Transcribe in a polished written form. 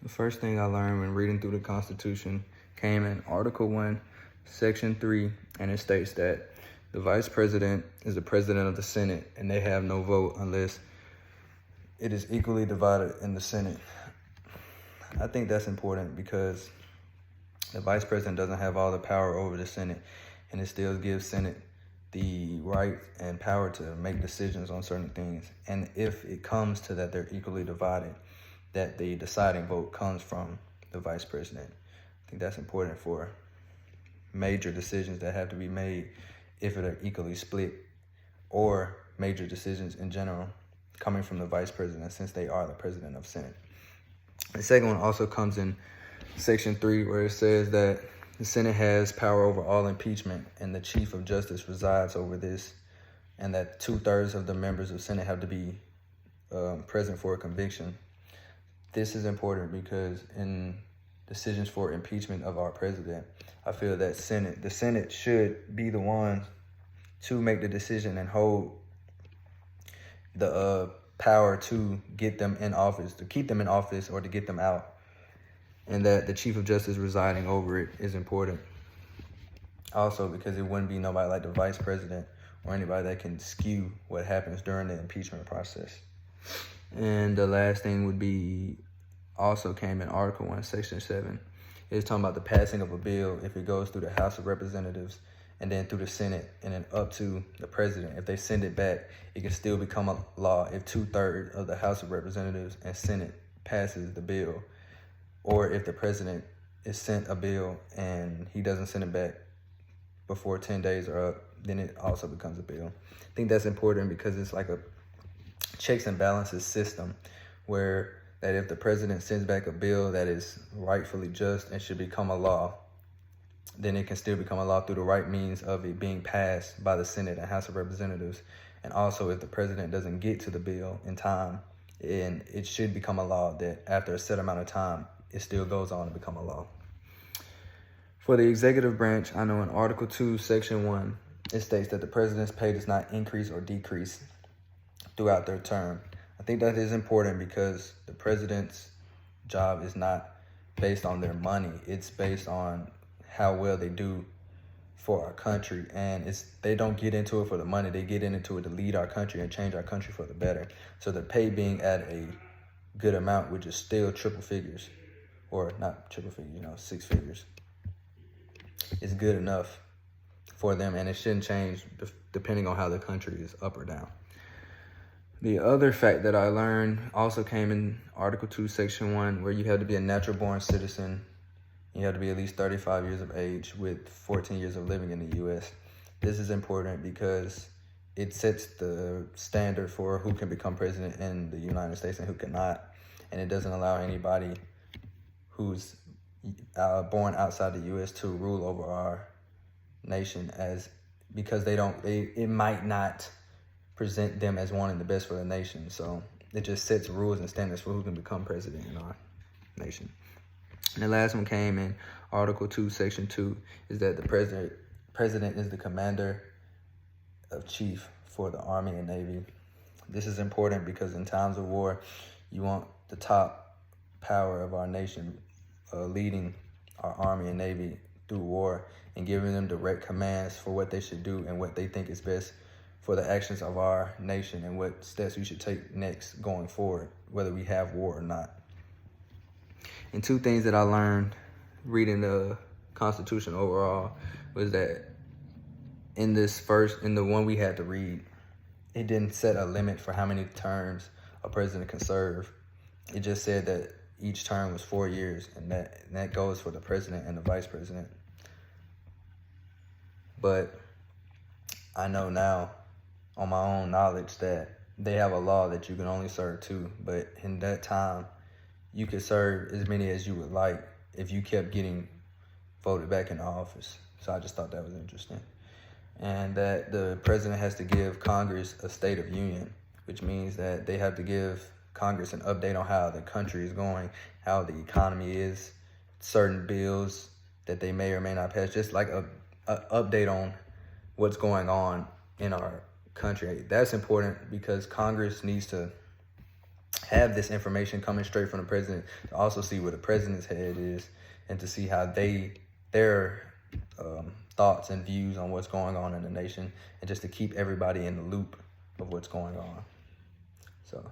The first thing I learned when reading through the Constitution came in Article 1, Section 3, and it states that the Vice President is the President of the Senate, and they have no vote unless it is equally divided in the Senate. I think that's important because the Vice President doesn't have all the power over the Senate, and it still gives Senate the right and power to make decisions on certain things. And if it comes to that they're equally divided, that the deciding vote comes from the Vice President. I think that's important for major decisions that have to be made if it are equally split, or major decisions in general coming from the Vice President, since they are the President of Senate. The second one also comes in Section 3, where it says that the Senate has power over all impeachment, and the Chief of Justice resides over this, and that 2/3 of the members of Senate have to be present for a conviction. This is important because in decisions for impeachment of our president, I feel that the Senate should be the ones to make the decision and hold the power to get them in office, to keep them in office or to get them out. And that the Chief of Justice residing over it is important. Also, because it wouldn't be nobody like the Vice President or anybody that can skew what happens during the impeachment process. And the last thing would be, also came in Article 1, Section 7. It's talking about the passing of a bill if it goes through the House of Representatives and then through the Senate and then up to the President. If they send it back, it can still become a law if 2/3 of the House of Representatives and Senate passes the bill. Or if the President is sent a bill and he doesn't send it back before 10 days are up, then it also becomes a bill. I think that's important because it's like a checks and balances system, where that if the President sends back a bill that is rightfully just and should become a law, then it can still become a law through the right means of it being passed by the Senate and House of Representatives. And also, if the President doesn't get to the bill in time, and it should become a law that after a set amount of time, it still goes on to become a law. For the executive branch, I know in Article 2, Section 1, it states that the President's pay does not increase or decrease throughout their term. I think that is important because the President's job is not based on their money. It's based on how well they do for our country. And they don't get into it for the money. They get into it to lead our country and change our country for the better. So the pay being at a good amount, which is still triple figures, or not triple figures, 6 figures, is good enough for them. And it shouldn't change depending on how the country is up or down. The other fact that I learned also came in Article 2, Section 1, where you have to be a natural-born citizen. You have to be at least 35 years of age with 14 years of living in the U.S. This is important because it sets the standard for who can become president in the United States and who cannot. And it doesn't allow anybody who's born outside the U.S. to rule over our nation, because it might not present them as wanting the best for the nation. So it just sets rules and standards for who can become president in our nation. And the last one came in Article 2, Section 2, is that the president is the commander of chief for the Army and Navy. This is important because in times of war, you want the top power of our nation leading our Army and Navy through war and giving them direct commands for what they should do and what they think is best for the actions of our nation and what steps we should take next going forward, whether we have war or not. And two things that I learned reading the Constitution overall was that in the one we had to read, it didn't set a limit for how many terms a president can serve. It just said that each term was 4 years, and that goes for the president and the vice president. But I know now on my own knowledge that they have a law that you can only serve 2, but in that time, you could serve as many as you would like if you kept getting voted back into office. So I just thought that was interesting. And that the president has to give Congress a State of Union, which means that they have to give Congress an update on how the country is going, how the economy is, certain bills that they may or may not pass, just like a update on what's going on in our country. That's important because Congress needs to have this information coming straight from the president, to also see where the president's head is, and to see how their thoughts and views on what's going on in the nation, and just to keep everybody in the loop of what's going on. So